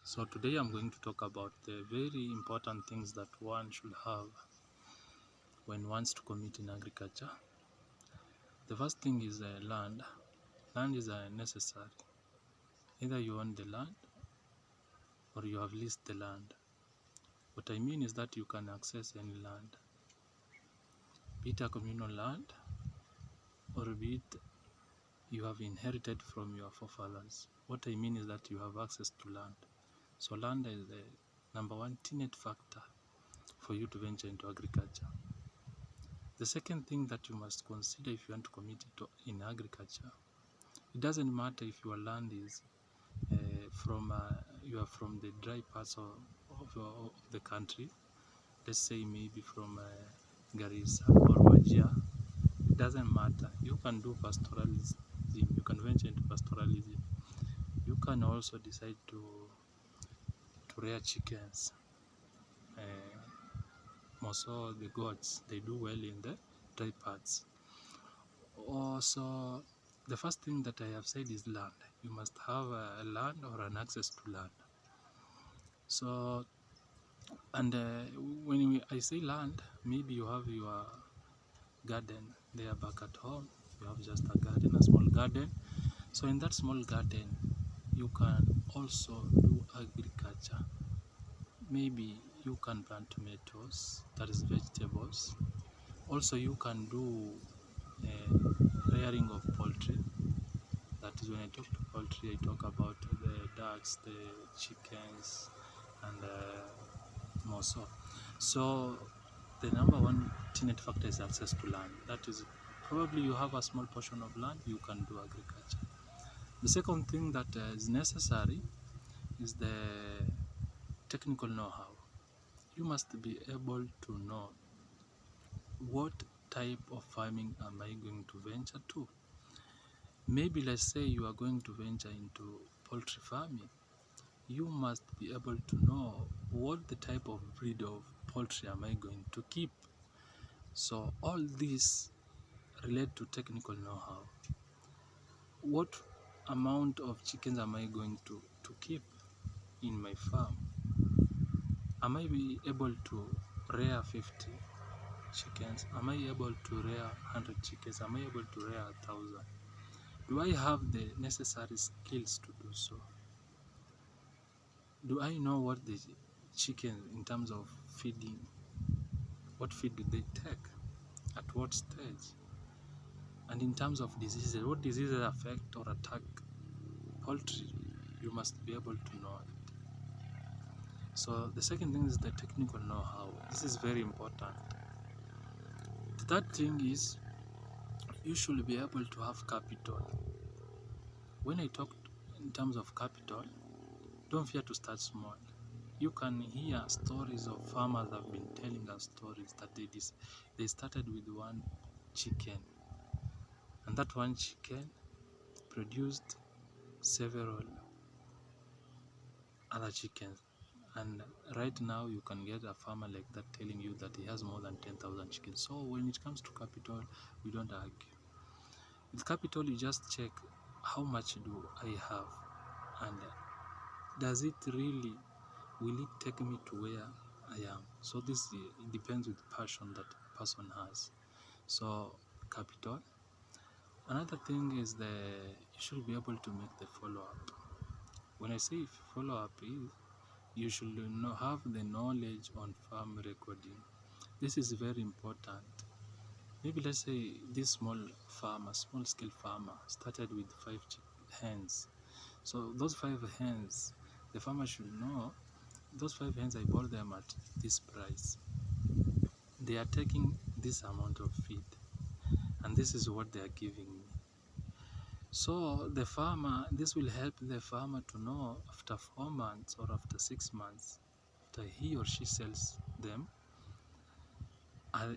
So today I'm going to talk about the very important things that one should have when wants to commit in agriculture. The first thing is land. Land is necessary. Either you own the land or you have leased the land. What I mean is that you can access any land, be it a communal land or be it you have inherited from your forefathers. What I mean is that you have access to land. So land is the number one tenet factor for you to venture into agriculture. The second thing that you must consider if you want to commit in agriculture, it doesn't matter if your land is you are from the dry parts of the country. Let's say maybe from Garissa or Wajir. It doesn't matter. You can do pastoralism. You can venture into pastoralism. You can also decide to rear chickens. Also, the goats, they do well in the dry parts. Also, the first thing that I have said is land. You must have a land or an access to land. So, and when I say land, maybe you have your garden there back at home. You have just a garden, a small garden. So in that small garden, you can also do agriculture. Maybe you can plant tomatoes, that is vegetables. Also, you can do rearing of poultry. That is, when I talk to poultry, I talk about the ducks, the chickens, and more so. So the number one tenet factor is access to land. That is, probably you have a small portion of land, you can do agriculture. The second thing that is necessary is the technical know-how. You must be able to know what type of farming am I going to venture to. Maybe let's say you are going to venture into poultry farming. You must be able to know what the type of breed of poultry am I going to keep. So all these relate to technical know-how. What amount of chickens am I going to keep in my farm? Am I be able to rear 50 chickens? Am I able to rear 100 chickens? Am I able to rear 1,000? Do I have the necessary skills to do so? Do I know what the chicken, in terms of feeding, what feed do they take, at what stage? And in terms of diseases, what diseases affect or attack poultry? You must be able to know it. So the second thing is the technical know-how. This is very important. The third thing is you should be able to have capital. When I talk in terms of capital, don't fear to start small. You can hear stories of farmers that have been telling us stories that they started with one chicken, and that one chicken produced several other chickens. And right now you can get a farmer like that telling you that he has more than 10,000 chickens. So when it comes to capital, we don't argue. With capital, you just check how much do I have, and does it really, will it take me to where I am? So this it depends with passion that person has. So capital. Another thing is you should be able to make the follow-up. When I say follow-up is you should have the knowledge on farm recording. This is very important. Maybe let's say this small scale farmer started with 5 hens. So those 5 hens, the farmer should know those 5 hens, I bought them at this price. They are taking this amount of feed, and this is what they are giving me. So the farmer, this will help the farmer to know after 4 months or after 6 months, after he or she sells them,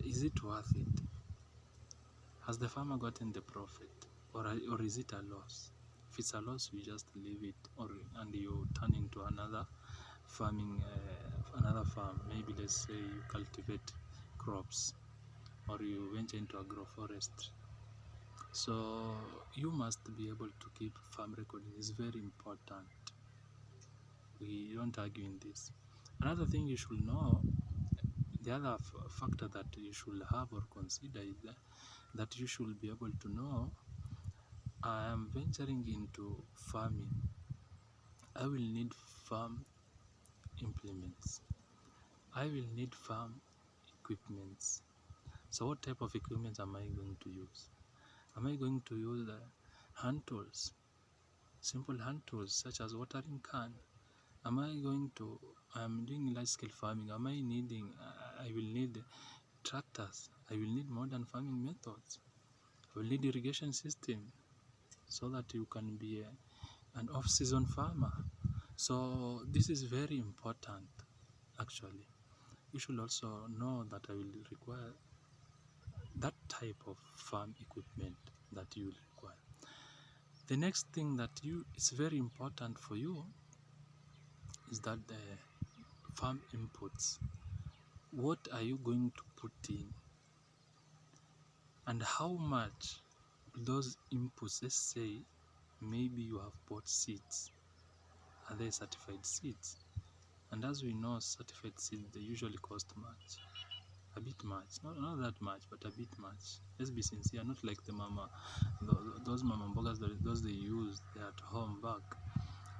is it worth it? Has the farmer gotten the profit, or is it a loss? If it's a loss, you just leave it, and you turn into another farming, another farm. Maybe let's say you cultivate crops, or you venture into agroforestry. So you must be able to keep farm recording. It's very important. We don't argue in this. Another thing you should know, the other factor that you should have or consider is that you should be able to know, I am venturing into farming. I will need farm implements. I will need farm equipments. So what type of equipment am I going to use? Am I going to use hand tools, simple hand tools such as watering can? I'm doing large scale farming. Am I needing, I will need tractors. I will need modern farming methods. I will need irrigation system so that you can be an off-season farmer. So this is very important actually. You should also know that I will require that type of farm equipment that you will require. The next thing that is very important for you is that the farm inputs. What are you going to put in, and how much those inputs? Let's say maybe you have bought seeds. Are they certified seeds? And as we know, certified seeds, they usually cost much, a bit much, not that much, but a bit much. Let's be sincere, not like those mama mbogas, those they use at home back.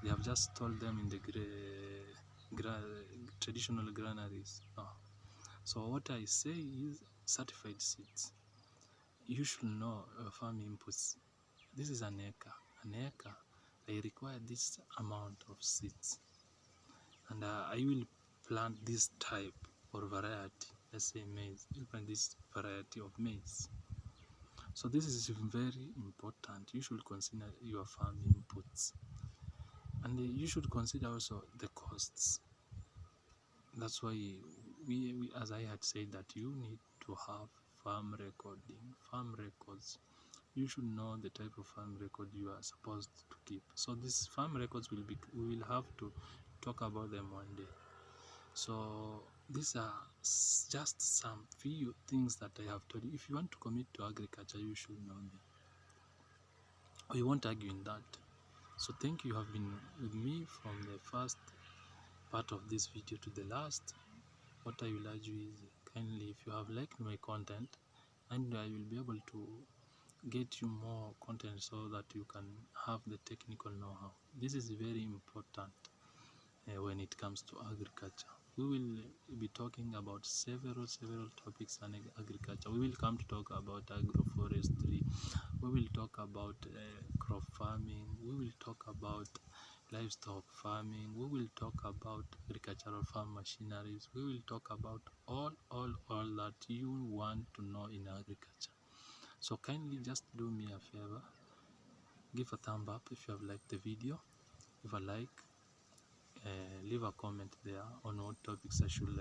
They have just stored them in the traditional granaries. No. So what I say is certified seeds. You should know farm inputs. This is an acre. An acre, I require this amount of seeds, and I will plant this type or variety. Let's say maize. You plant this variety of maize. So this is very important. You should consider your farm inputs, and you should consider also the costs. That's why we as I had said, that you need to have farm recording, farm records. You should know the type of farm record you are supposed to keep. So these farm records we will have to talk about them one day. So these are just some few things that I have told you. If you want to commit to agriculture, you should know them. We won't argue in that. So thank you. You have been with me from the first part of this video to the last. What I will urge you is, kindly, if you have liked my content, and I will be able to get you more content so that you can have the technical know-how. This is very important when it comes to agriculture. We will be talking about several topics on agriculture. We will come to talk about agroforestry. We will talk about crop farming. We will talk about livestock farming. We will talk about agricultural farm machineries. We will talk about all that you want to know in agriculture. So kindly just do me a favor, give a thumb up if you have liked the video, give a like, leave a comment there on what topics I should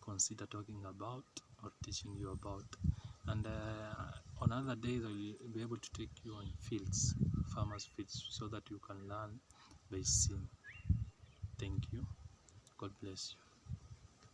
consider talking about or teaching you about. And on other days I will be able to take you on fields, farmers' fields, so that you can learn by seeing. Thank you. God bless you.